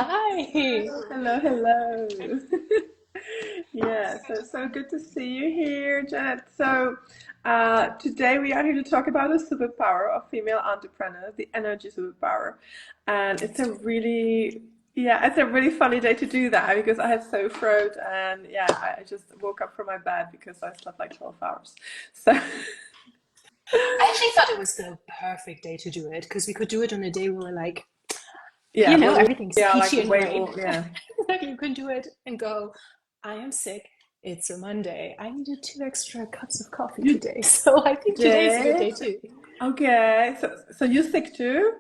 Hi. Hello, hello. Yeah, so good to see you here, Janet. Today we are here to talk about the superpower of female entrepreneurs, the energy superpower. And it's a really funny day to do that because I have sore throat and I just woke up from my bed because I slept like 12 hours. So, I actually thought it was the perfect day to do it because we could do it on a day where we're like, when everything's we are like peachy and way great. more, yeah. Like you can do it and go, I am sick. It's a Monday. I needed 2 extra cups of coffee You today. So I think today is a good day did? too. Okay, so you're sick too?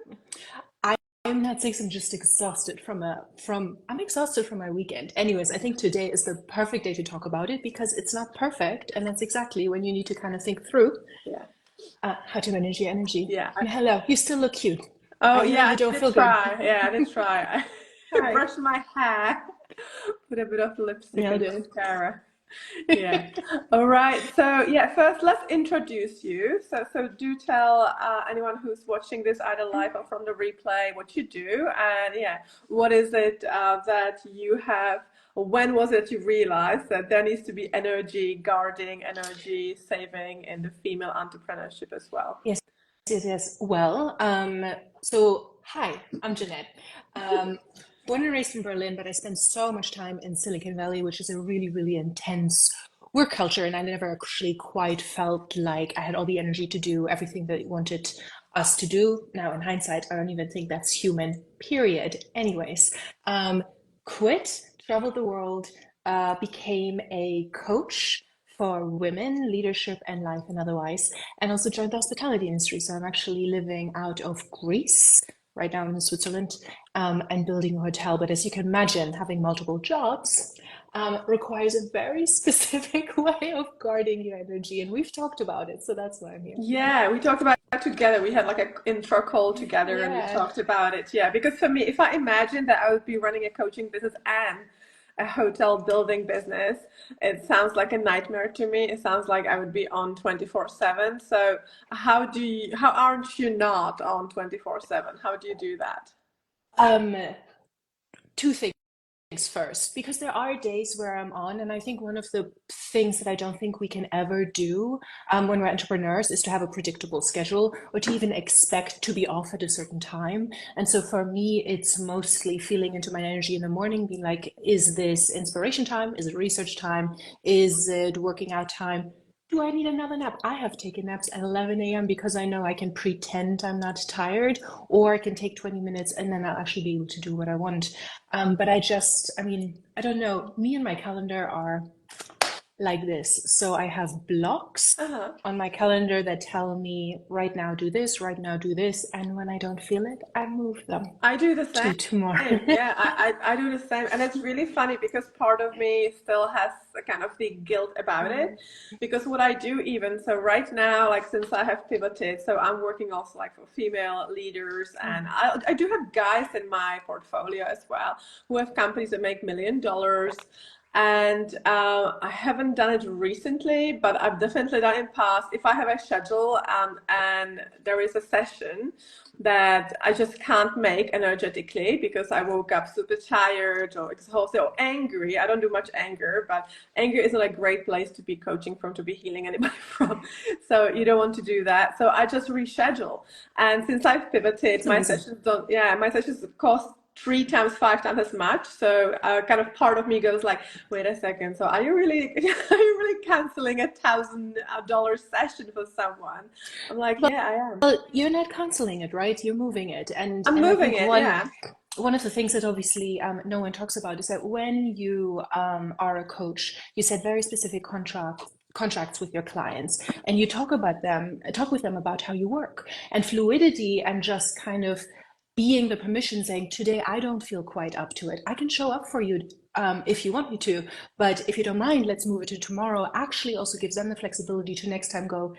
I, I'm not sick, I'm just exhausted I'm exhausted from my weekend. Anyways, I think today is the perfect day to talk about it because it's not perfect. And that's exactly when you need to kind of think through Yeah. how to manage your energy. Yeah. And hello, you still look cute. Oh, I know yeah, you don't I did feel good. try. Yeah, I did try. I Hi. brushed my hair, put a bit of lipstick Nailed and it. mascara. Yeah. All right. First let's introduce you. So do tell anyone who's watching this either live or from the replay what you do, and what is it that you have? Or when was it you realized that there needs to be energy guarding, energy saving in the female entrepreneurship as well? Yes, yes, yes. Well, so hi, I'm Jeanette. Um, Born and raised in Berlin, but I spent so much time in Silicon Valley, which is a really, really intense work culture, and I never actually quite felt like I had all the energy to do everything that it wanted us to do. Now, in hindsight, I don't even think that's human, period. Anyways, um, quit, traveled the world, became a coach for women, leadership and life and otherwise, and also joined the hospitality industry. So I'm actually living out of Greece right now in Switzerland and building a hotel. But as you can imagine, having multiple jobs requires a very specific way of guarding your energy. And we've talked about it. So that's why I'm here. Yeah, we talked about it together. We had like an intro call together and we Yeah. talked about it. Yeah, because for me, if I imagine that I would be running a coaching business and a hotel building business, it sounds like a nightmare to me. It sounds like I would be on 24/7. So how aren't you not on 24/7? How do you do that? Um, Two things first, because there are days where I'm on, and I think one of the things that I don't think we can ever do when we're entrepreneurs is to have a predictable schedule or to even expect to be off at a certain time. And so for me, it's mostly feeling into my energy in the morning, being like, is this inspiration time? Is it research time? Is it working out time? Do I need another nap? I have taken naps at 11 a.m. because I know I can pretend I'm not tired, or I can take 20 minutes and then I'll actually be able to do what I want. But I mean, I don't know. Me and my calendar are like this. So I have blocks Uh-huh. on my calendar that tell me right now do this, right now do this. And when I don't feel it, I move them I do the to same. tomorrow. Yeah, I do the same. And it's really funny because part of me still has a kind of the guilt about it. Because what I do even, so right now, like since I have pivoted, so I'm working also like for female leaders and I do have guys in my portfolio as well who have companies that make $1 million. And I haven't done it recently, but I've definitely done it in past. If I have a schedule and there is a session that I just can't make energetically because I woke up super tired or exhausted or angry. I don't do much anger, but anger isn't a great place to be coaching from, to be healing anybody from. So you don't want to do that. So I just reschedule. And since I've pivoted, It's amazing. my sessions cost 3 times, 5 times as much. So kind of part of me goes like, wait a second. So are you really, are you really canceling $1,000 session for someone? I'm like, yeah, I am. Well, you're not canceling it, right? You're moving it. I'm And I moving think it. Yeah. one of the things that obviously no one talks about is that when you are a coach, you set very specific contracts with your clients and you talk with them about how you work and fluidity and just kind of being the permission saying today I don't feel quite up to it. I can show up for you if you want me to, but if you don't mind, let's move it to tomorrow. Actually also gives them the flexibility to next time go,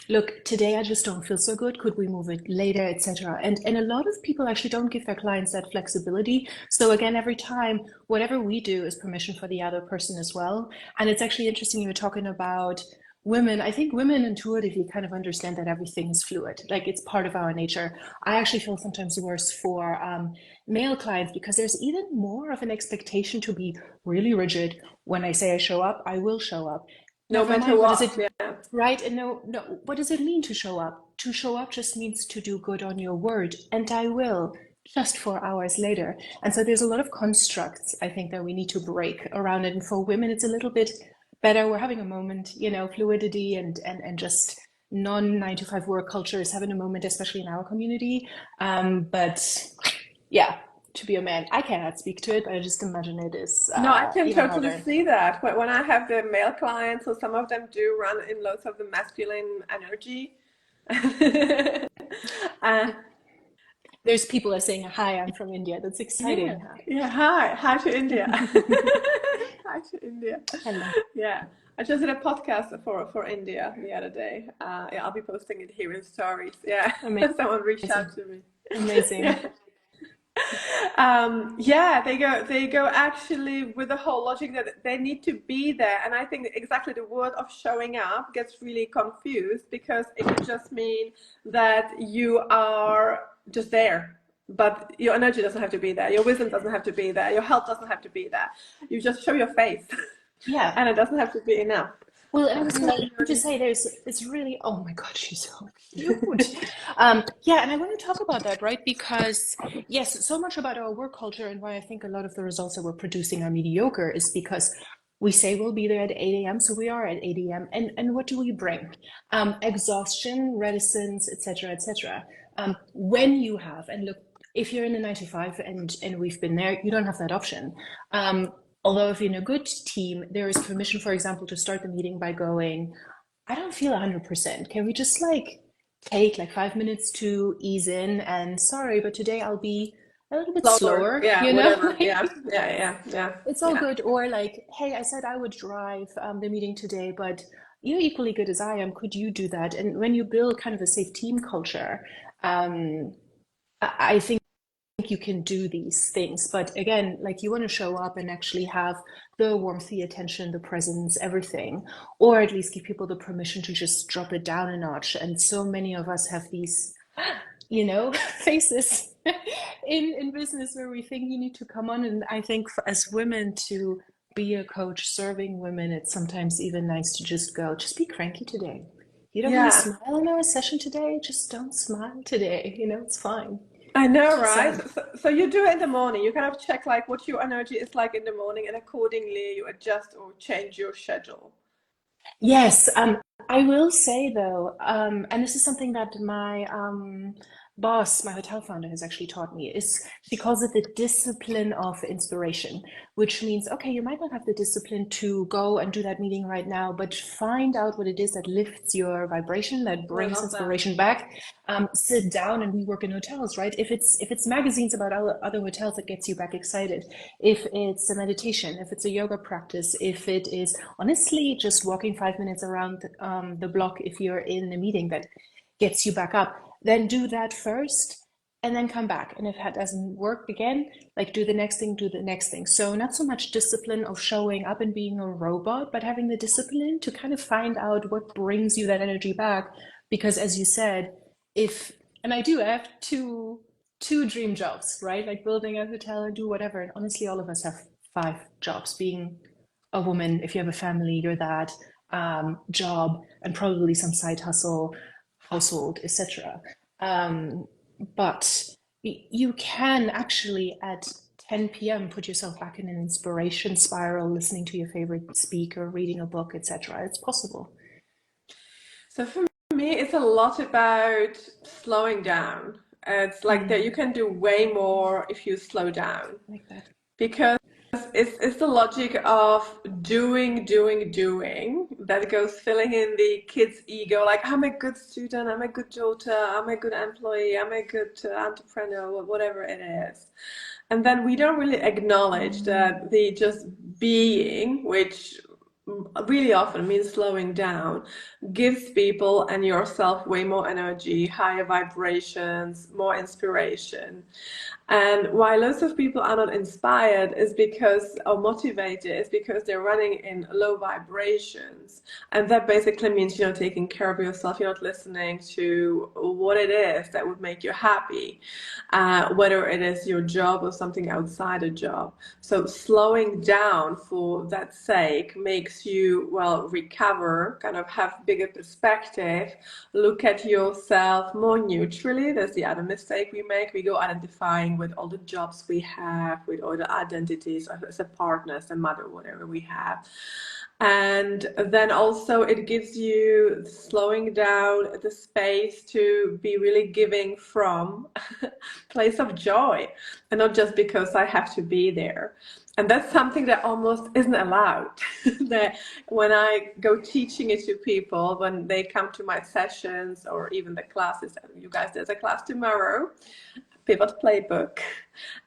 look, today I just don't feel so good. Could we move it later, etc. And a lot of people actually don't give their clients that flexibility. So again, every time, whatever we do is permission for the other person as well. And it's actually interesting you were talking about women, I think women intuitively kind of understand that everything is fluid, like it's part of our nature. I actually feel sometimes worse for male clients because there's even more of an expectation to be really rigid. When I say I show up, I will show up. No Never matter mind, what is what. it? Yeah. Right? And no, no, what does it mean to show up? To show up just means to do good on your word, and I will, just 4 hours later. And so there's a lot of constructs, I think, that we need to break around it. And for women, it's a little bit better. We're having a moment, fluidity and just non 9 to 5 work culture is having a moment, especially in our community. But yeah, to be a man, I cannot speak to it, but I just imagine it is No, I can even totally harder. see that. When I have the male clients, so some of them do run in loads of the masculine energy. uh, There's people are saying, hi, I'm from India. That's yeah, exciting. yeah. Hi to India. Huh? Hi to India. Hello. Yeah, I just did a podcast for India the other day. Yeah, I'll be posting it here in stories. Yeah, someone reached Amazing. out to me. Amazing. Yeah. Yeah, they go actually with the whole logic that they need to be there. And I think exactly the word of showing up gets really confused because it could just mean that you are just there. But your energy doesn't have to be there. Your wisdom doesn't have to be there. Your health doesn't have to be there. You just show your face, Yeah. and it doesn't have to be enough. Well, and I was going to Mm. say it's really, oh my God, she's so cute. Yeah, and I want to talk about that, right? Because yes, so much about our work culture and why I think a lot of the results that we're producing are mediocre is because we say we'll be there at 8 a.m., so we are at 8 a.m. And what do we bring? Exhaustion, reticence, etc., etc. When you have, and look, if you're in a 9 to 5 and we've been there, you don't have that option. Although if you're in a good team, there is permission, for example, to start the meeting by going, I don't feel 100%. Can we just like take like 5 minutes to ease in? And sorry, but today I'll be a little bit Slower, slower, yeah, whatever, like yeah, yeah, yeah, yeah, it's all yeah. good. Or like, hey, I said I would drive the meeting today, but you're equally good as I am. Could you do that? And when you build kind of a safe team culture, um, I think you can do these things. But again, like you want to show up and actually have the warmth, the attention, the presence, everything, or at least give people the permission to just drop it down a notch. And so many of us have these, faces in business where we think you need to come on. And I think for, as women to be a coach serving women, it's sometimes even nice to just be cranky today. You don't want to Yeah. smile in our session today, just don't smile today. It's fine. I know, Just right? saying. So you do it in the morning. You kind of check like what your energy is like in the morning, and accordingly you adjust or change your schedule. Yes, I will say though, and this is something that my boss, my hotel founder, has actually taught me, is she calls it the discipline of inspiration, which means, okay, you might not have the discipline to go and do that meeting right now, but find out what it is that lifts your vibration, that I brings love that. inspiration back. Sit down, and we work in hotels, right? If it's magazines about other hotels that gets you back excited, if it's a meditation, if it's a yoga practice, if it is honestly just walking 5 minutes around the block, if you're in a meeting that gets you back up, then do that first and then come back. And if that doesn't work again, like do the next thing, do the next thing. So not so much discipline of showing up and being a robot, but having the discipline to kind of find out what brings you that energy back. Because as you said, if, and I have two dream jobs, right? Like building a hotel and do whatever. And honestly, all of us have 5 jobs. Being a woman, if you have a family, you're that job and probably some side hustle, household, etc. Um, but you can actually at 10 p.m. put yourself back in an inspiration spiral, listening to your favorite speaker, reading a book, etc. It's possible. So for me, it's a lot about slowing down. It's like that you Mm, can do way more if you slow down like that. because it's the logic of doing that goes filling in the kid's ego. Like I'm a good student, I'm a good daughter, I'm a good employee, I'm a good entrepreneur, whatever it is. And then we don't really acknowledge that the just being, which really often means slowing down, gives people and yourself way more energy, higher vibrations, more inspiration. And why lots of people are not inspired is because, or motivated, is because they're running in low vibrations. And that basically means you're not taking care of yourself, you're not listening to what it is that would make you happy, whether it is your job or something outside a job. So slowing down for that sake makes you, well, recover, kind of have bigger perspective, look at yourself more neutrally. That's the other mistake we make. We go identifying with all the jobs we have, with all the identities as a partner, as a mother, whatever we have. And then also it gives you, slowing down, the space to be really giving from a place of joy, and not just because I have to be there. And that's something that almost isn't allowed. That when I go teaching it to people, when they come to my sessions or even the classes, you guys, there's a class tomorrow, Pivot Playbook,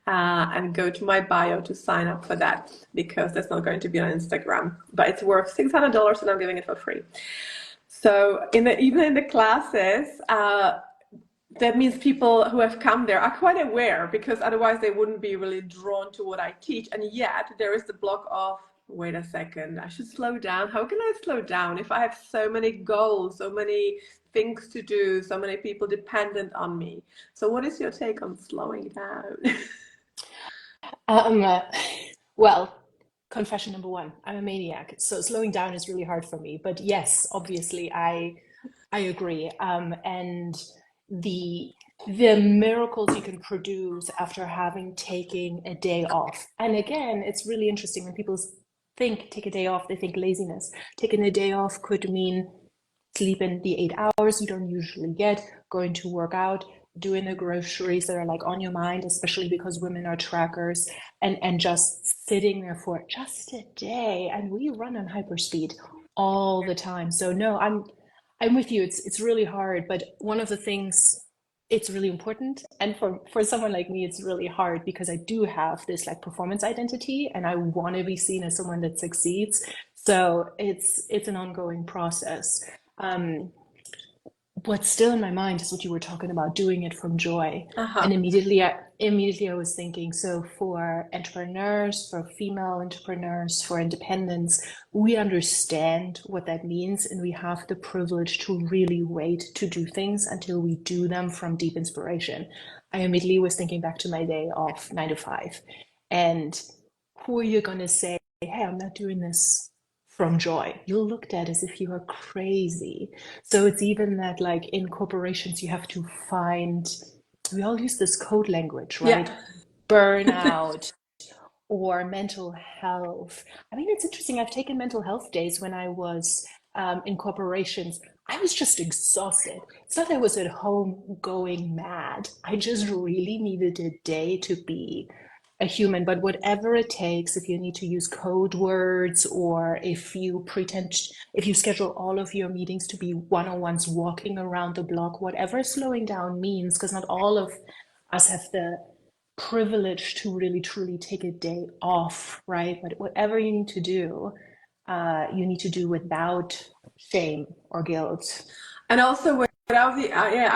and go to my bio to sign up for that, because that's not going to be on Instagram, but it's worth $600 and I'm giving it for free. So even in the classes, that means people who have come there are quite aware, because otherwise they wouldn't be really drawn to what I teach. And yet there is the block of, wait a second, I should slow down. How can I slow down if I have so many goals, so many things to do, so many people dependent on me? So what is your take on slowing down? Um, uh, well, confession number one, I'm a maniac, so slowing down is really hard for me. But yes, obviously, I agree. And the the miracles you can produce after having taken a day off. And again, it's really interesting when people think take a day off, they think laziness. Taking a day off could mean sleeping the 8 hours you don't usually get, going to work out, doing the groceries that are like on your mind, especially because women are trackers, and just sitting there for just a day. And we run on hyperspeed all the time. So no, I'm with you. It's really hard, but one of the things, it's really important. And for someone like me, it's really hard because I do have this like performance identity and I want to be seen as someone that succeeds. So it's an ongoing process. Um, what's still in my mind is what you were talking about, doing it from joy. And Uh-huh. immediately I was thinking, so for entrepreneurs, for female entrepreneurs, for independents, we understand what that means, and we have the privilege to really wait to do things until we do them from deep inspiration. I immediately was thinking back to my day off 9 to 5, and who are you going to say, hey, I'm not doing this from joy? You're looked at as if you are crazy. So it's even that, like in corporations, you have to find, we all use this code language, right? Yeah. Burnout or mental health. I mean, it's interesting. I've taken mental health days when I was in corporations. I was just exhausted. It's not that I was at home going mad. I just really needed a day to be a human. But whatever it takes, if you need to use code words, or if you schedule all of your meetings to be one-on-ones walking around the block, whatever slowing down means, because not all of us have the privilege to really truly take a day off, right? But whatever you need to do without shame or guilt. And also without the yeah,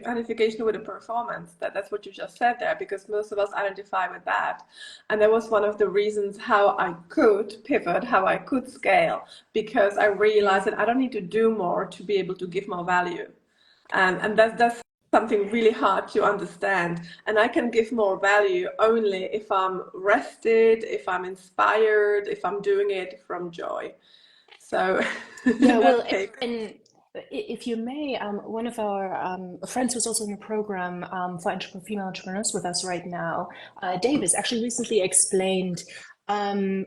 identification with the performance. That's what you just said there, because most of us identify with that. And that was one of the reasons how I could pivot, how I could scale, because I realized that I don't need to do more to be able to give more value. And that's something really hard to understand. And I can give more value only if I'm rested, if I'm inspired, if I'm doing it from joy. So Yeah, well, that takes. and if you may, one of our friends who's also in the program for female entrepreneurs with us right now, Davis, actually recently explained um,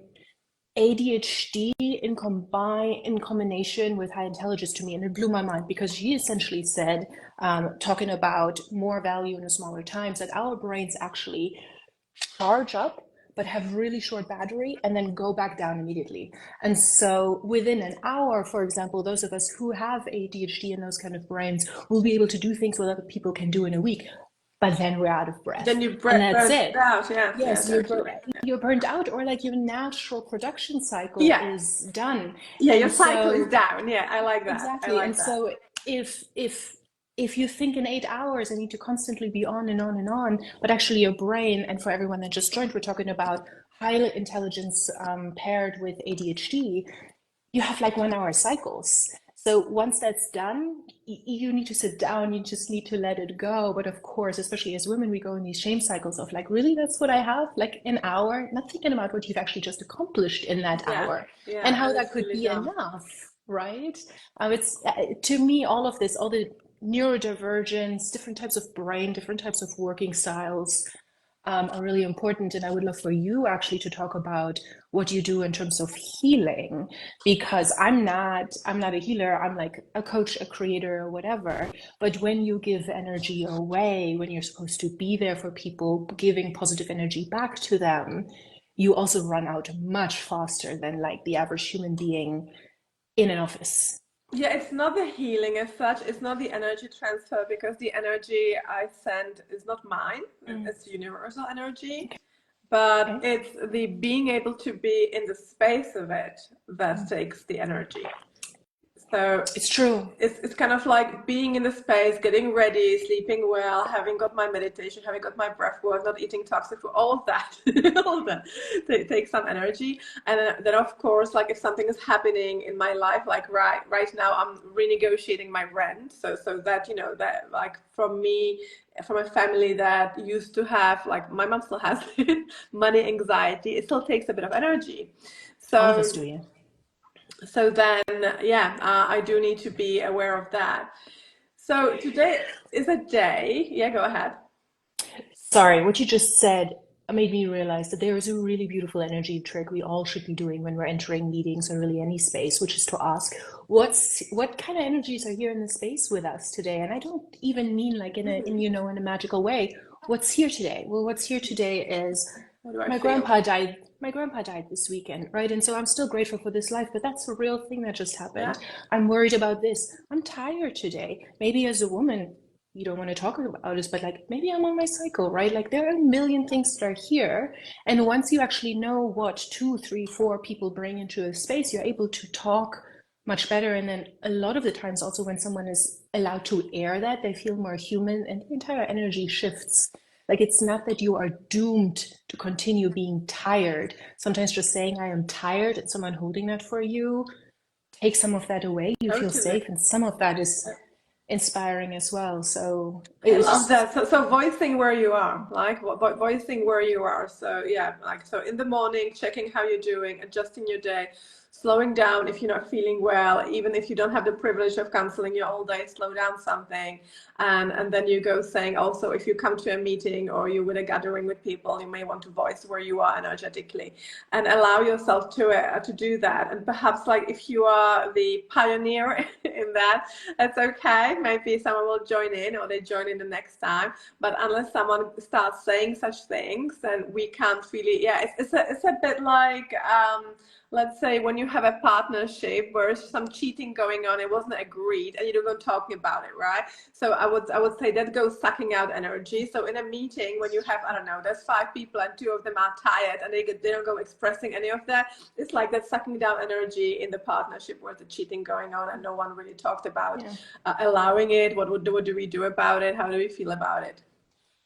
ADHD in combination with high intelligence to me, and it blew my mind because she essentially said, talking about more value in a smaller times, that our brains actually charge up but have really short battery and then go back down immediately. And so within an hour, for example, those of us who have ADHD and those kind of brains will be able to do things that other people can do in a week. but then we're out of breath. Then you And that's burn it. out. Yes, Yes, yes, actually. you're burned out, or like your natural production cycle Yeah, is done. yeah, your And cycle is so down. Yeah, I like that. I exactly. And like that. so if you think in 8 hours, I need to constantly be on and on and on, but actually your brain, and for everyone that just joined, we're talking about high intelligence paired with ADHD, you have like 1 hour cycles. So once that's done, you need to sit down, you just need to let it go. But of course, especially as women, we go in these shame cycles of like, really, that's what I have? Like an hour, not thinking about what you've actually just accomplished in that Yeah, hour and yeah, how and that it's could really be dumb. enough, right? It's to me, all of this, all the neurodivergence, different types of brain, different types of working styles are really important. And I would love for you actually to talk about what you do in terms of healing, because I'm not a healer. I'm like a coach, a creator, or whatever. But when you give energy away, when you're supposed to be there for people, giving positive energy back to them, you also run out much faster than like the average human being in an office. Yeah, it's not the healing as such. It's not the energy transfer because the energy I send is not mine. Mm, It's universal energy. But okay. it's the being able to be in the space of it that Mm. takes the energy. So It's true. it's kind of like being in the space, getting ready, sleeping well, having got my meditation, having got my breath work, not eating toxic food, all of that, all of that takes some energy. And then of course, like if something is happening in my life, like right now, I'm renegotiating my rent. So that that like from me, from a family that used to have like my mom still has money anxiety, it still takes a bit of energy. All of us So do, yeah. then yeah, I do need to be aware of that. So today is a day. Yeah, go ahead. Sorry, what you just said made me realize that there is a really beautiful energy trick we all should be doing when we're entering meetings or really any space, which is to ask, what kind of energies are here in the space with us today? And I don't even mean like in a magical way. What's here today? Well, what's here today is How do I my feel? grandpa died. My grandpa died this weekend, right? And so I'm still grateful for this life, but that's a real thing that just happened. Yeah, I'm worried about this. I'm tired today. Maybe as a woman, you don't want to talk about this, but like maybe I'm on my cycle, right? Like there are a million things that are here. And once you actually know what two, three, four people bring into a space, you're able to talk much better. And then a lot of the times also when someone is allowed to air that, they feel more human and the entire energy shifts. Like it's not that you are doomed to continue being tired. Sometimes just saying I am tired and someone holding that for you takes some of that away. You feel totally. safe, and some of that is inspiring as well. So it I was love just that. So voicing where you are, like voicing where you are. So yeah, like so in the morning, checking how you're doing, adjusting your day, slowing down if you're not feeling well, even if you don't have the privilege of canceling your all day, slow down something. And then you go saying also if you come to a meeting or you're with a gathering with people, you may want to voice where you are energetically and allow yourself to do that. And perhaps like if you are the pioneer in that, that's okay. Maybe someone will join in or they join in the next time. But unless someone starts saying such things, then we can't really. Yeah, it's a bit like let's say when you have a partnership where there's some cheating going on, it wasn't agreed, and you don't go talking about it, right? So I would say that goes sucking out energy. So in a meeting when you have I don't know, there's five people and two of them are tired and they don't go expressing any of that. It's like that sucking down energy in the partnership where the cheating going on and no one really talked about yeah. allowing it. What do we do about it? How do we feel about it?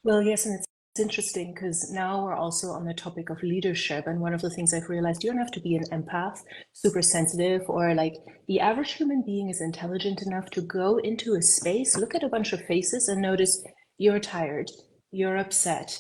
Well, yes, and it's interesting because now we're also on the topic of leadership. And one of the things I've realized, you don't have to be an empath, super sensitive, or like the average human being is intelligent enough to go into a space, look at a bunch of faces, and notice you're tired, you're upset.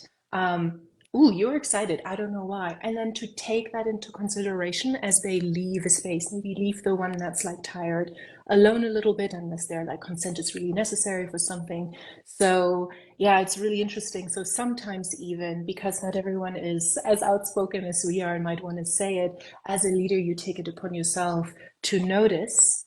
Ooh, you're excited. I don't know why. And then to take that into consideration as they leave a space, maybe leave the one that's like tired alone a little bit, unless their like consent is really necessary for something. So yeah, it's really interesting. So sometimes even because not everyone is as outspoken as we are and might want to say it, as a leader, you take it upon yourself to notice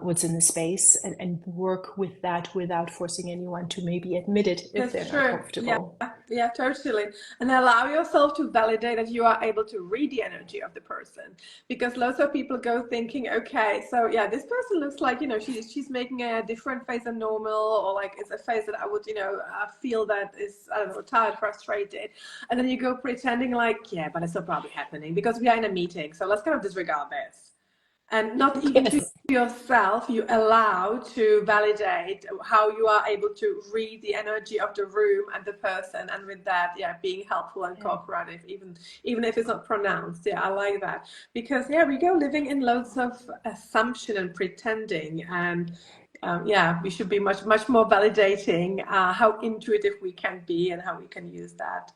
what's in the space and work with that without forcing anyone to maybe admit it if they're That's not true. Yeah. comfortable. Yeah, totally. And allow yourself to validate that you are able to read the energy of the person. Because lots of people go thinking, okay, so yeah, this person looks like, she's making a different face than normal, or like it's a face that I would, feel that is, I don't know, tired, frustrated. And then you go pretending like, yeah, but it's not probably happening because we are in a meeting. So let's kind of disregard this. And not even to Yes. yourself, you allow to validate how you are able to read the energy of the room and the person, and with that, yeah, being helpful and cooperative, even if it's not pronounced. Yeah, I like that, because yeah, we go living in loads of assumption and pretending, and yeah, we should be much more validating how intuitive we can be and how we can use that.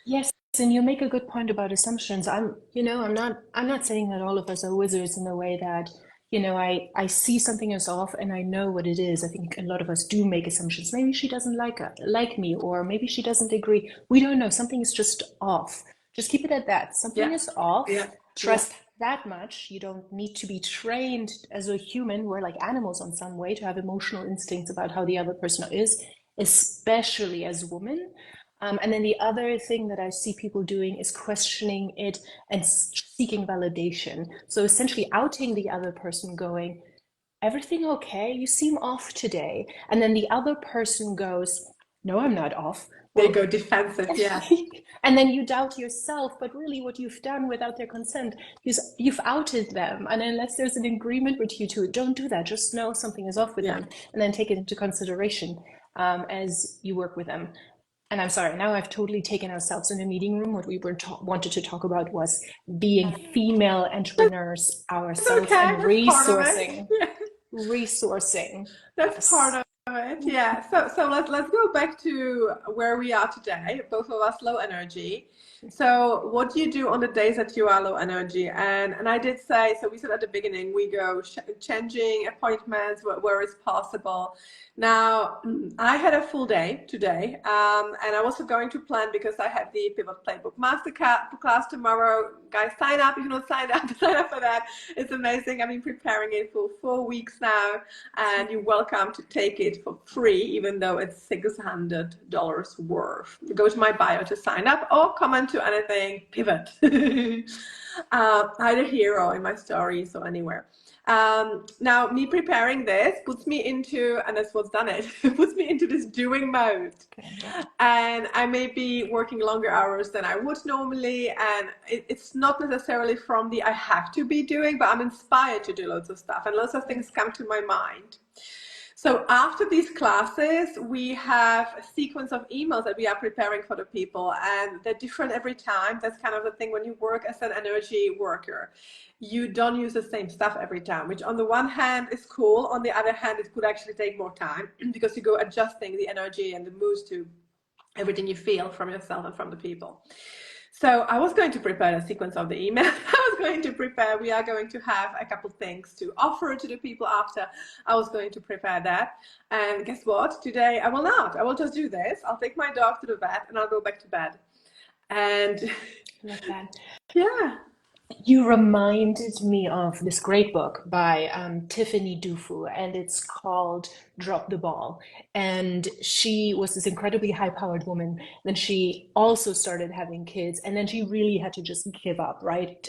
Yes, and you make a good point about assumptions. I'm not saying that all of us are wizards in the way that, I see something as off and I know what it is. I think a lot of us do make assumptions. Maybe she doesn't like me, or maybe she doesn't agree. We don't know. Something is just off. Just keep it at that. Something Yeah, is off. yeah, yeah. Trust that much. You don't need to be trained as a human. We're like animals on some way to have emotional instincts about how the other person is, especially as women. And then the other thing that I see people doing is questioning it and seeking validation. So essentially outing the other person, going, everything okay? You seem off today. And then the other person goes, no, I'm not off. They Well, go defensive. Yeah. and then you doubt yourself, but really what you've done without their consent is you've outed them. And unless there's an agreement with you two, don't do that. Just know something is off with Yeah. them and then take it into consideration as you work with them. And I'm sorry, now I've totally taken ourselves in a meeting room. What we wanted to talk about was being female entrepreneurs It's ourselves and okay. That's part of it. Yeah. resourcing That's part us. of it. Yeah. So let's go back to where we are today. Both of us low energy. So what do you do on the days that you are low energy? And I did say, so we said at the beginning, we go changing appointments where it's possible. Now, I had a full day today, and I was going to plan because I have the Pivot Playbook Master class tomorrow. Guys, sign up if you're not signed up. Sign up for that. It's amazing. I've been preparing it for 4 weeks now, and you're welcome to take it for free, even though it's $600 worth. Go to my bio to sign up, or comment to anything Pivot. Either here or in my stories or anywhere. Now, me preparing this puts me into, and that's what's done it, puts me into this doing mode. And I may be working longer hours than I would normally. And it's not necessarily from the I have to be doing, but I'm inspired to do loads of stuff. And lots of things come to my mind. So after these classes, we have a sequence of emails that we are preparing for the people, and they're different every time. That's kind of the thing when you work as an energy worker. You don't use the same stuff every time, which on the one hand is cool. On the other hand, it could actually take more time because you go adjusting the energy and the moods to everything you feel from yourself and from the people. So I was going to prepare a sequence of the email. We are going to have a couple things to offer to the people after. I was going to prepare that. And guess what? Today I will not. I will just do this. I'll take my dog to the vet and I'll go back to bed. And Like that. yeah. You reminded me of this great book by Tiffany Dufu, and it's called Drop the Ball. And she was this incredibly high-powered woman. Then she also started having kids, and then she really had to just give up, right?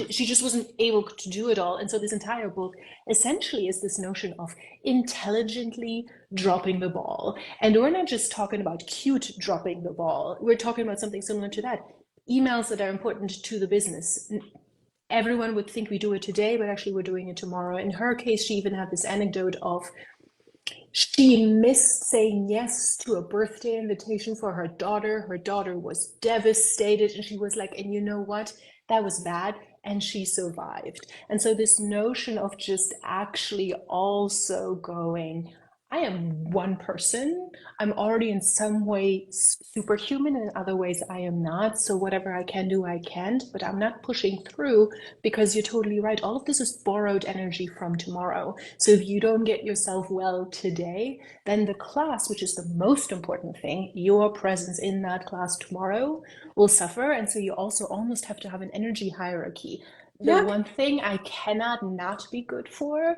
She just wasn't able to do it all. And so this entire book essentially is this notion of intelligently dropping the ball. And we're not just talking about cute dropping the ball. We're talking about something similar to that. Emails that are important to the business. Everyone would think we do it today, but actually we're doing it tomorrow. In her case, she even had this anecdote of she missed saying yes to a birthday invitation for her daughter. Her daughter was devastated, and she was like, and you know what? That was bad. And she survived. And so this notion of just actually also going, I am one person. I'm already in some way superhuman, and in other ways I am not. So whatever I can do, I can't, but I'm not pushing through, because you're totally right. All of this is borrowed energy from tomorrow. So if you don't get yourself well today, then the class, which is the most important thing, your presence in that class tomorrow will suffer. And so you also almost have to have an energy hierarchy. The Yeah. one thing I cannot not be good for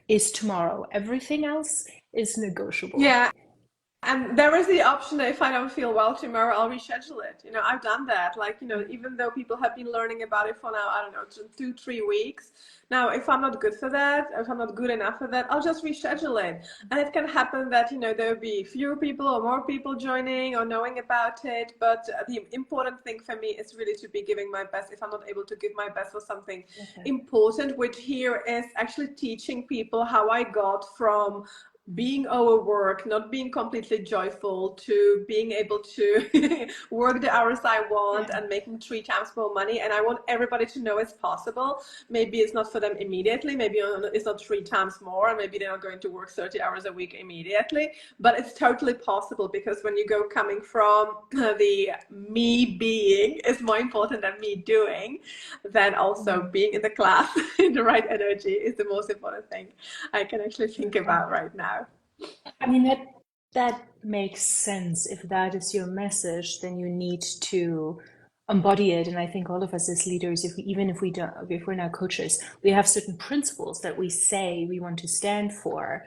is tomorrow. Everything else is negotiable. Yeah. And there is the option that if I don't feel well tomorrow, I'll reschedule it. I've done that. Like, even though people have been learning about it for now, I don't know, 2, 3 weeks. Now, if I'm not good for that, if I'm not good enough for that, I'll just reschedule it. And it can happen that, there'll be fewer people or more people joining or knowing about it. But the important thing for me is really to be giving my best. If I'm not able to give my best for something important, which here is actually teaching people how I got from being overworked, not being completely joyful, to being able to work the hours I want and making 3 times more money. And I want everybody to know it's possible. Maybe it's not for them immediately. Maybe it's not 3 times more. Maybe they're not going to work 30 hours a week immediately. But it's totally possible, because when you go coming from the me being is more important than me doing, then also being in the class in the right energy is the most important thing I can actually think about right now. I mean, that makes sense. If that is your message, then you need to embody it. And I think all of us as leaders, even if we don't, if we're not coaches, we have certain principles that we say we want to stand for.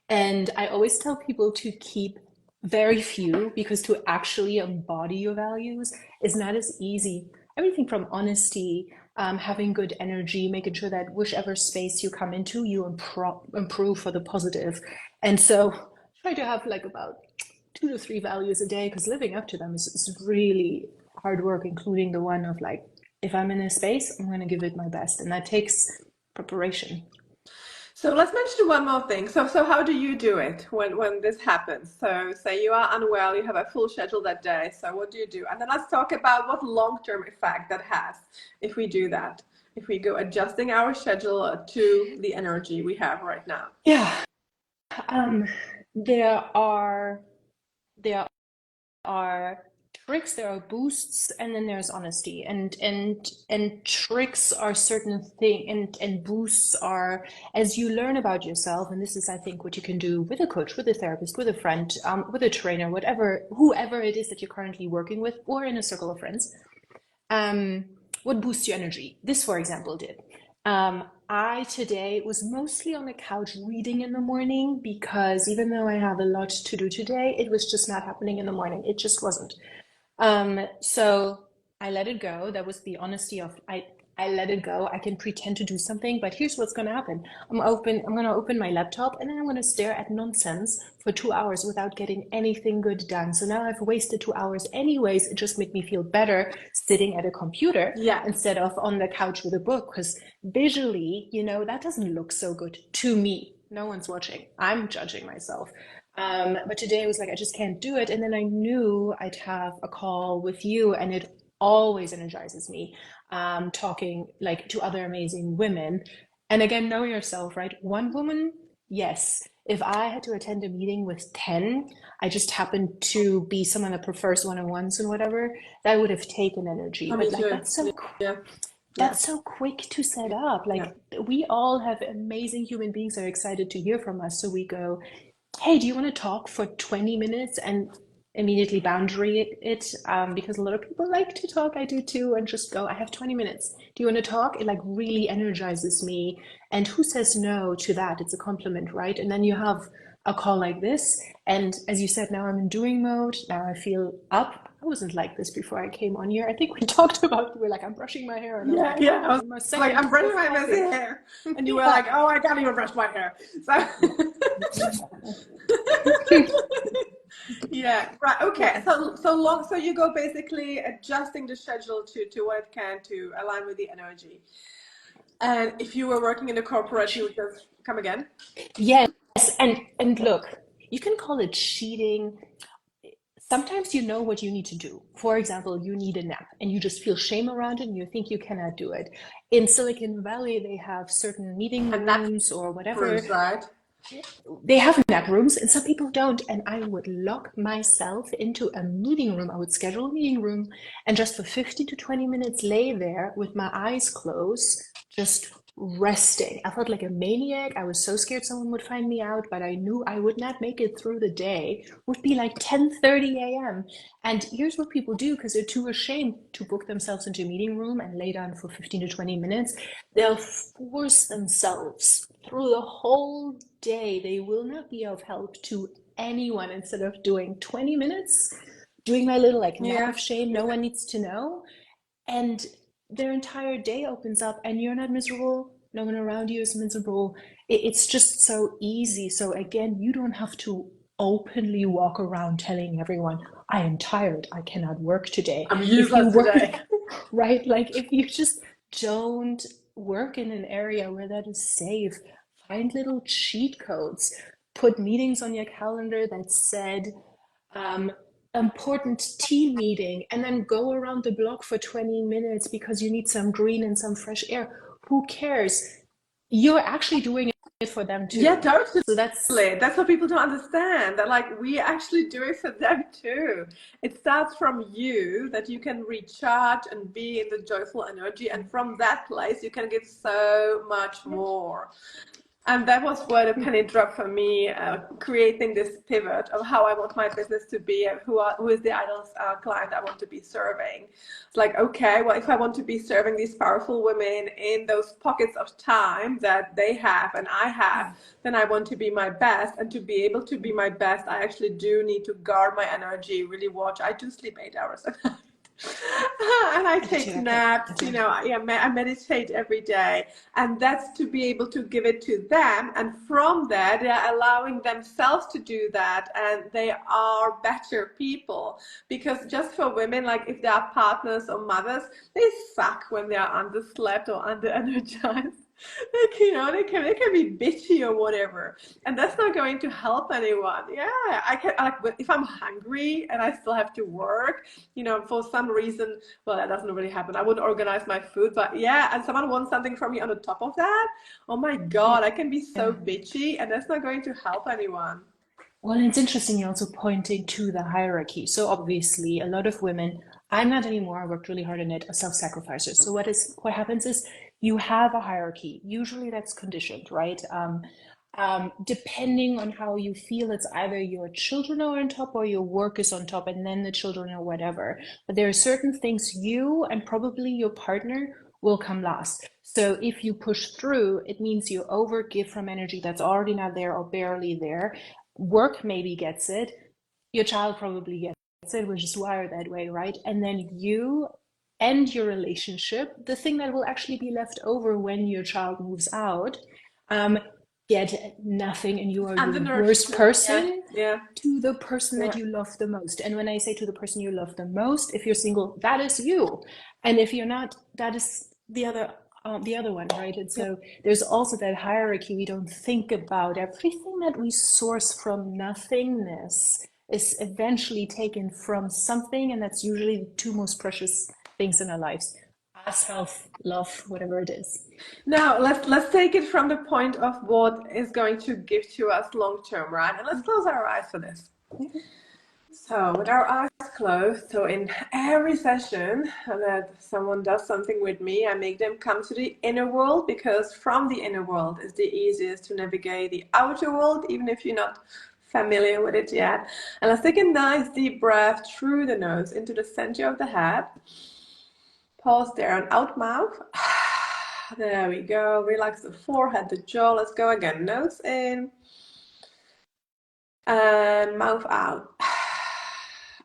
And I always tell people to keep very few, because to actually embody your values is not as easy. Everything from honesty, having good energy, making sure that whichever space you come into, you improve for the positive. And so try to have like about 2 to 3 values a day, because living up to them is really hard work, including the one of like, if I'm in a space, I'm going to give it my best. And that takes preparation. So let's mention one more thing. So how do you do it when this happens? So say you are unwell, you have a full schedule that day. So what do you do? And then let's talk about what long-term effect that has if we do that. If we go adjusting our schedule to the energy we have right now. Yeah. Um, there are there are tricks, there are boosts, and then there's honesty. And tricks are certain thing, and boosts are as you learn about yourself. And this is, I think, what you can do with a coach, with a therapist, with a friend, with a trainer, whoever it is that you're currently working with, or in a circle of friends. What boosts your energy? This, for example, did. I today was mostly on the couch reading in the morning, because even though I have a lot to do today, it was just not happening in the morning. It just wasn't. So I let it go. That was the honesty of I let it go. I can pretend to do something, but here's what's going to happen. I'm going to open my laptop, and then I'm going to stare at nonsense for 2 hours without getting anything good done. So now I've wasted 2 hours anyways. It just made me feel better sitting at a computer instead of on the couch with a book, because visually, that doesn't look so good to me. No one's watching. I'm judging myself. But today I was like, I just can't do it. And then I knew I'd have a call with you, and it always energizes me, talking like to other amazing women. And again, know yourself, right? One woman, yes. If I had to attend a meeting with 10, I just happened to be someone that prefers one-on-ones and whatever, that would have taken energy. But like that's so quick to set up. Like we all have amazing human beings that are excited to hear from us. So we go, hey, do you want to talk for 20 minutes? And immediately boundary it, because a lot of people like to talk. I do too. And just go, I have 20 minutes. Do you want to talk? It like really energizes me. And who says no to that? It's a compliment, right? And then you have a call like this. And as you said, now I'm in doing mode. Now I feel up. I wasn't like this before I came on here. I think we talked about, we're like, I'm brushing my hair. And I'm like, I was like, I'm brushing my messy hair. And you were like, oh, I can't even brush my hair. So yeah, right. Okay. So you go basically adjusting the schedule to what it can to align with the energy. And if you were working in a corporate, you would just come again. Yes, and look, you can call it cheating. Sometimes you know what you need to do. For example, you need a nap and you just feel shame around it and you think you cannot do it. In Silicon Valley, they have certain meeting rooms or whatever. Rooms, right? They have nap rooms, and some people don't. And I would lock myself into a meeting room. I would schedule a meeting room and just for 15 to 20 minutes lay there with my eyes closed, just resting. I felt like a maniac. I was so scared someone would find me out, but I knew I would not make it through the day. It would be like 10:30 a.m. And here's what people do, because they're too ashamed to book themselves into a meeting room and lay down for 15 to 20 minutes. They'll force themselves through the whole day. They will not be of help to anyone instead of doing 20 minutes, doing my little like nap Yeah. of shame, no one needs to know. And their entire day opens up and you're not miserable. No one around you is miserable. It's just so easy. So again, you don't have to openly walk around telling everyone, I am tired, I cannot work today. I'm If you useless work, today. right? Like if you just don't work in an area where that is safe, find little cheat codes, put meetings on your calendar that said, um, important team meeting, and then go around the block for 20 minutes because you need some green and some fresh air. Who cares? You're actually doing it for them Yeah, too. totally. So that's That's what people don't understand. That like we actually do it for them too. It starts from you that you can recharge and be in the joyful energy, and from that place you can give so much more. And that was where the penny dropped for me, creating this pivot of how I want my business to be and who is the ideal client I want to be serving. It's like, okay, well, if I want to be serving these powerful women in those pockets of time that they have and I have, then I want to be my best. And to be able to be my best, I actually do need to guard my energy, really watch. I do sleep 8 hours a night. And I I do take too. naps, I do. I meditate every day. And that's to be able to give it to them. And from there, they're allowing themselves to do that. And they are better people. Because just for women, like if they are partners or mothers, they suck when they are underslept or under energized. Like, they can be bitchy or whatever, and that's not going to help anyone. Yeah, I can like if I'm hungry and I still have to work, for some reason. Well, that doesn't really happen. I wouldn't organize my food, but yeah, and someone wants something from me on the top of that. Oh my Yeah. God, I can be so bitchy, and that's not going to help anyone. Well, it's interesting you're also pointing to the hierarchy. So obviously, a lot of women, I'm not anymore, I worked really hard on it, are self-sacrificers. So what happens is you have a hierarchy. Usually that's conditioned, right? Depending on how you feel, it's either your children are on top or your work is on top, and then the children or whatever. But there are certain things you and probably your partner will come last. So if you push through, it means you overgive from energy that's already not there or barely there. Work maybe gets it, your child probably gets it, we're just wired that way, right? And then you end your relationship, the thing that will actually be left over when your child moves out, um, get nothing, and you are And the the worst nurture. Yeah, person yeah, to the person that yeah. you love the most. And when I say to the person you love the most, if you're single, that is you. And if you're not, that is the other one, right? And so there's also that hierarchy. We don't think about everything that we source from nothingness is eventually taken from something, and that's usually the two most precious things in our lives: us, health, love, whatever it is. Now let's take it from the point of what is going to give to us long term, right? And let's close our eyes for this. So with our eyes closed, so in every session that someone does something with me, I make them come to the inner world, because from the inner world is the easiest to navigate the outer world, even if you're not familiar with it yet. And let's take a nice deep breath through the nose into the center of the head. Pause there and out mouth. There we go. Relax the forehead, the jaw. Let's go again. Nose in and mouth out.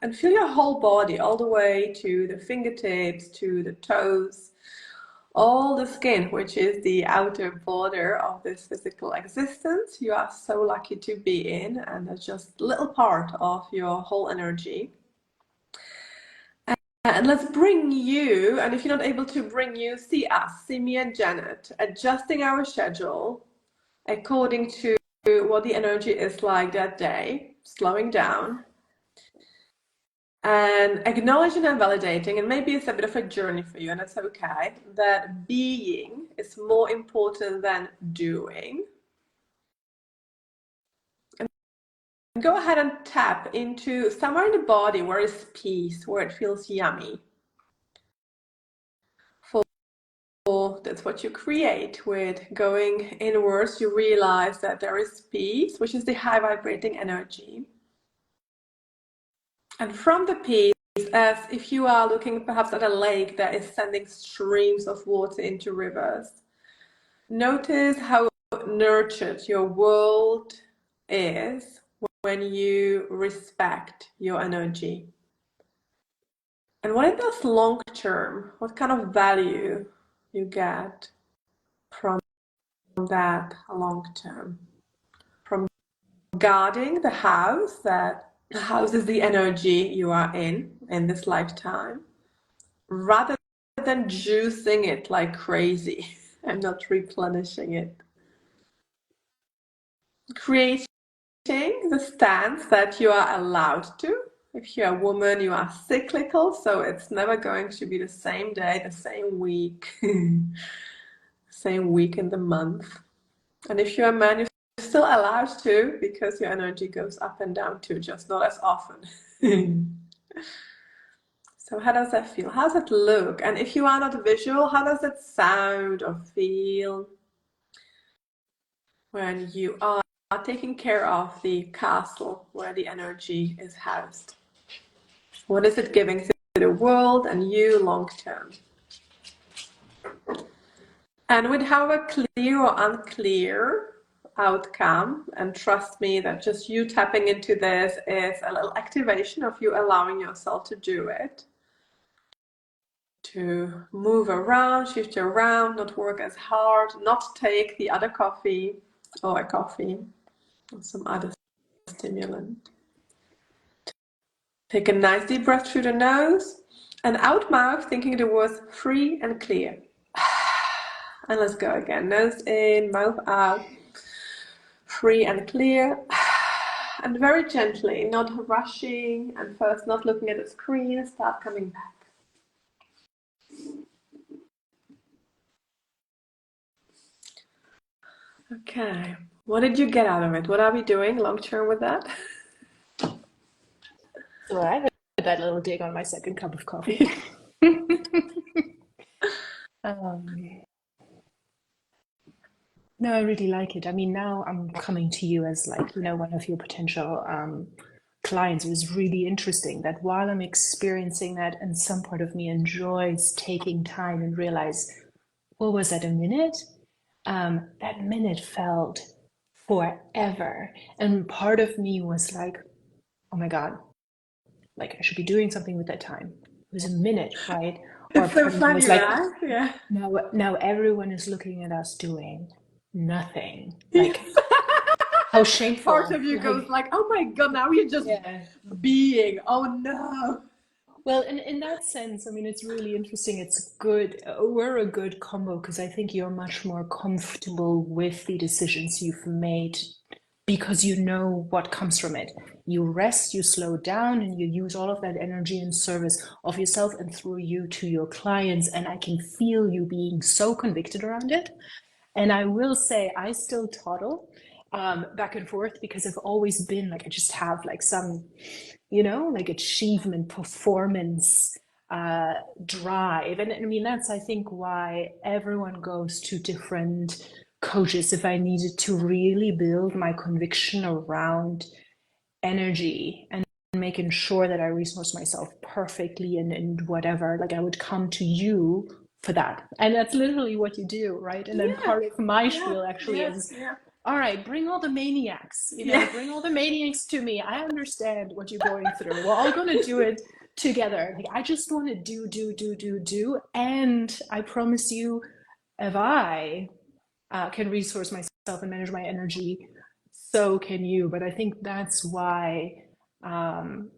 And feel your whole body all the way to the fingertips, to the toes, all the skin, which is the outer border of this physical existence you are so lucky to be in, and that's just a little part of your whole energy. And let's bring you, and if you're not able to bring you, see us, see me and Janet, adjusting our schedule according to what the energy is like that day, slowing down and acknowledging and validating. And maybe it's a bit of a journey for you, and it's okay, that being is more important than doing. And go ahead and tap into somewhere in the body where is peace, where it feels yummy. That's what you create with going inwards. You realize that there is peace, which is the high vibrating energy. And from the peace, as if you are looking perhaps at a lake that is sending streams of water into rivers, notice how nurtured your world is when you respect your energy. And what it does long term, what kind of value you get from that long term. From guarding the house, that the house is the energy you are in this lifetime, rather than juicing it like crazy and not replenishing it. Creating the stance that you are allowed to. If you're a woman, you are cyclical, so it's never going to be the same day, the same week, same week in the month. And if you're a man, you're still allowed to, because your energy goes up and down too, just not as often. So how does that feel? How does it look? And if you are not visual, how does it sound or feel when you are taking care of the castle where the energy is housed? What is it giving to the world and you long term? And with however clear or unclear outcome, and trust me that just you tapping into this is a little activation of you allowing yourself to do it, to move around, shift around, not work as hard, not take the other coffee or a coffee or some other stimulant. Take a nice deep breath through the nose and out mouth, thinking the words free and clear. And let's go again. Nose in, mouth out, free and clear. And very gently, not rushing, and first not looking at the screen, start coming back. Okay, what did you get out of it? What are we doing long term with that? So I had that little dig on my second cup of coffee. No, I really like it. I mean, now I'm coming to you as like, one of your potential clients. It was really interesting that while I'm experiencing that, and some part of me enjoys taking time and realize, what was that, a minute? That minute felt forever. And part of me was like, oh my God, like I should be doing something with that time. It was a minute, right? Or It's so part of me funny, was like, right? Yeah. now everyone is looking at us doing nothing. Like, how Part shameful. of you goes Like, like, oh my God, now you're just yeah. being. Oh no. Well, in that sense, I mean, it's really interesting. It's good. We're a good combo because I think you're much more comfortable with the decisions you've made because you know what comes from it. You rest, you slow down, and you use all of that energy in service of yourself and through you to your clients. And I can feel you being so convicted around it. And I will say, I still toddle back and forth because I've always been like, I just have like some, like achievement, performance, drive. And I mean, that's, I think, why everyone goes to different coaches. If I needed to really build my conviction around energy and making sure that I resource myself perfectly and whatever, like I would come to you for that. And that's literally what you do, right? And then Yeah. part of my Yeah. spiel actually Yeah. is, Yeah. all right, bring all the maniacs, Yeah. bring all the maniacs to me. I understand what you're going through. We're all going to do it together. Like, I just want to do. And I promise you, if I can resource myself and manage my energy, so can you. But I think that's why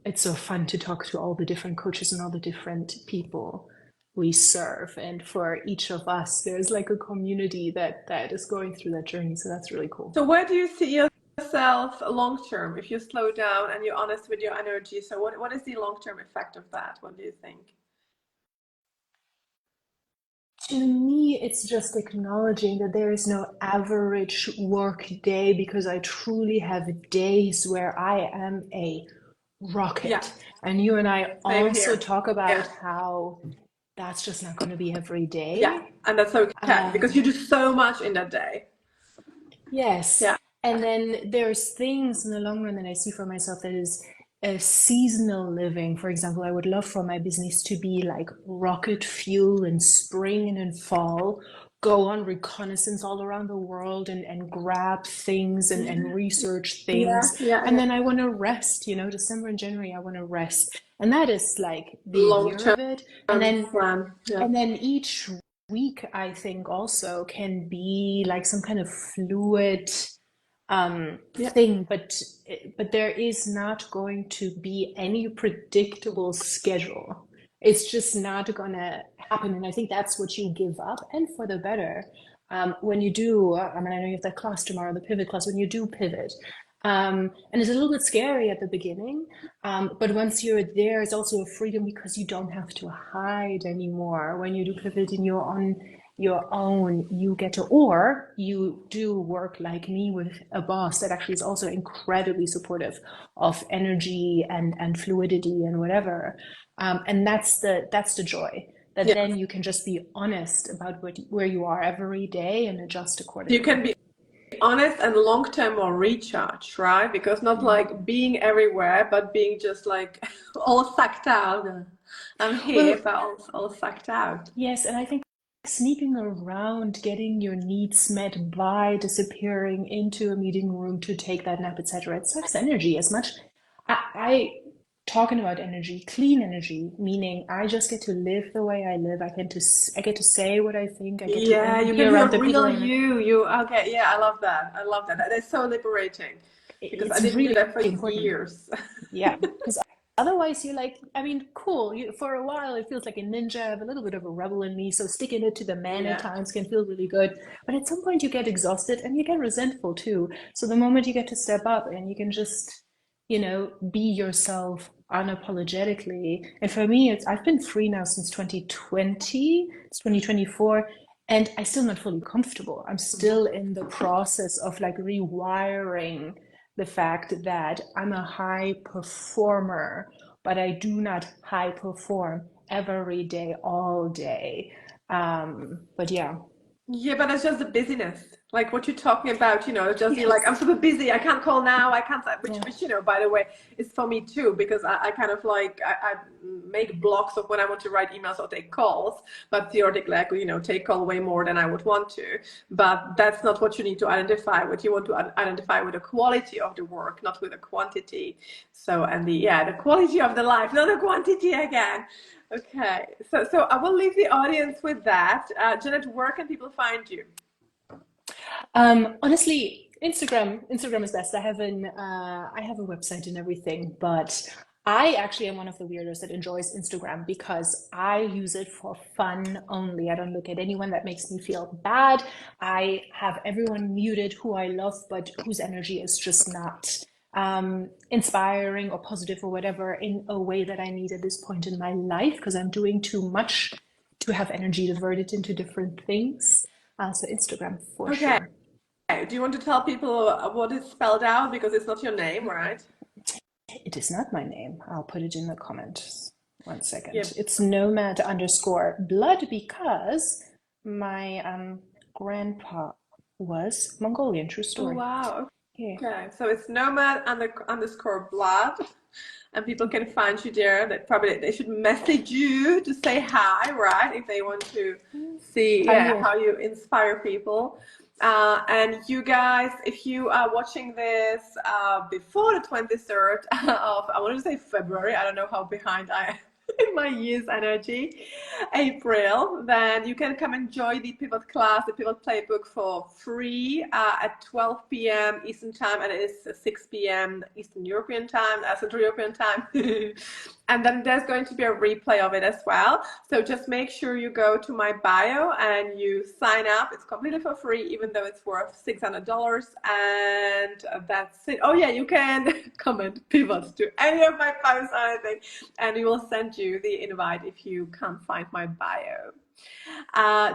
it's so fun to talk to all the different coaches and all the different people we serve. And for each of us, there's like a community that is going through that journey. So that's really cool. So where do you see yourself long term if you slow down and you're honest with your energy? So what is the long term effect of that? What do you think? To me, it's just acknowledging that there is no average work day because I truly have days where I am a Yeah. rocket. And you and I Same also here. talk about Yeah. how that's just not going to be every Yeah. day. And that's okay because you Um, do so much in that day. yes. Yeah. And then there's things in the long run that I see for myself that is a seasonal living. For example, I would love for my business to be like rocket fuel in spring and in fall, go on reconnaissance all around the world and grab things and research Yeah, things. yeah, And yeah. then I want to rest, December and January, I want to rest. And that is like the year Long-term of it. And then plan. Yeah. and then each week, I think also can be like some kind of fluid Yeah. thing, but there is not going to be any predictable schedule. It's just not gonna happen, and I think that's what you give up, and for the better. When you do, I mean, I know you have that class tomorrow, the pivot class. When you do pivot, and it's a little bit scary at the beginning, but once you're there, it's also a freedom because you don't have to hide anymore. When you do pivot in your own, you get to, or you do work like me with a boss that actually is also incredibly supportive of energy and fluidity and whatever. And that's the joy that Yeah. then you can just be honest about where you are every day and adjust You can accordingly. be honest and long-term or recharge, right? Because not like being everywhere, but being just like all sucked out. I'm here, Well, but all sucked out. yes, and I think sneaking around, getting your needs met by disappearing into a meeting room to take that nap, etc. It sucks energy as much. I talking about energy, clean energy, meaning I just get to live the way I live. I get to say what I think. I get to Yeah, only you be can be a around the people real I want. you. You okay? Yeah, I love that. I love that. That is so liberating because I It's didn't do really that for important. years. Yeah, because otherwise you're like, I mean, cool. For a while it feels like a ninja. I have a little bit of a rebel in me, so sticking it to the man at Yeah. times can feel really good. But at some point you get exhausted and you get resentful too. So the moment you get to step up and you can just, be yourself unapologetically. And for me, I've been free now since 2020. It's 2024. And I'm still not fully comfortable. I'm still in the process of like rewiring the fact that I'm a high performer, but I do not high perform every day, all day. But yeah, Yeah, but it's just the busyness. Like what you're talking about, just you're like, I'm yes, super busy. I can't call now. I can't, yeah, which, by the way, is for me too, because I kind of like, I make blocks of when I want to write emails or take calls, but theoretically, I could, take call way more than I would want to. But that's not what you need to identify. What you want to identify with the quality of the work, not with the quantity. So, and the quality of the life, not the quantity again. Okay, so I will leave the audience with that. Janet, where can people find you? Honestly, Instagram is best. I have a website and everything, but I actually am one of the weirdos that enjoys Instagram because I use it for fun only. I don't look at anyone that makes me feel bad. I have everyone muted who I love, but whose energy is just not inspiring or positive or whatever in a way that I need at this point in my life because I'm doing too much to have energy diverted into different things. So Instagram for Okay, sure. do you want to tell people what is spelled out because it's not your name, right? It is not my name. I'll put it in the comments. One Yeah. second. It's nomad underscore blood because my grandpa was Mongolian. True Oh story. wow. Yeah. Okay, so it's nomad underscore blood, and people can find you there. That probably they should message you to say hi, right? If they want to see, I yeah, will. how you inspire people. And you guys, if you are watching this before the 23rd of, I want to say February, I don't know how behind I am in my year's energy, April, then you can come and join the Pivot class, the Pivot Playbook for free at 12 p.m. Eastern Time, and it is 6 p.m. Eastern European Time, Central European Time. And then there's going to be a replay of it as well. So just make sure you go to my bio and you sign up. It's completely for free, even though it's worth $600. And that's it. Oh yeah, you can comment pivots to any of my posts or anything, and we will send you the invite if you can't find my bio.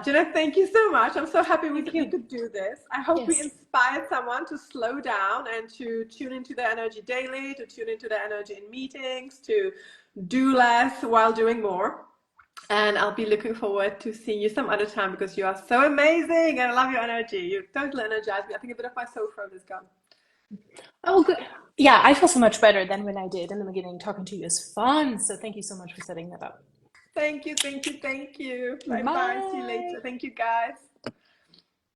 Jenna, thank you so much. I'm so happy Thank we you. could do this. I hope we Yes. inspired someone to slow down and to tune into their energy daily, to tune into their energy in meetings, to do less while doing more. And I'll be looking forward to seeing you some other time because you are so amazing and I love your energy. You totally energize me. I think a bit of my soul throat is gone. Oh, good. Yeah, I feel so much better than when I did in the beginning. Talking to you is fun. So thank you so much for setting that up. Thank you, thank you, thank you. Bye bye. See you Bye. later. Thank you, guys.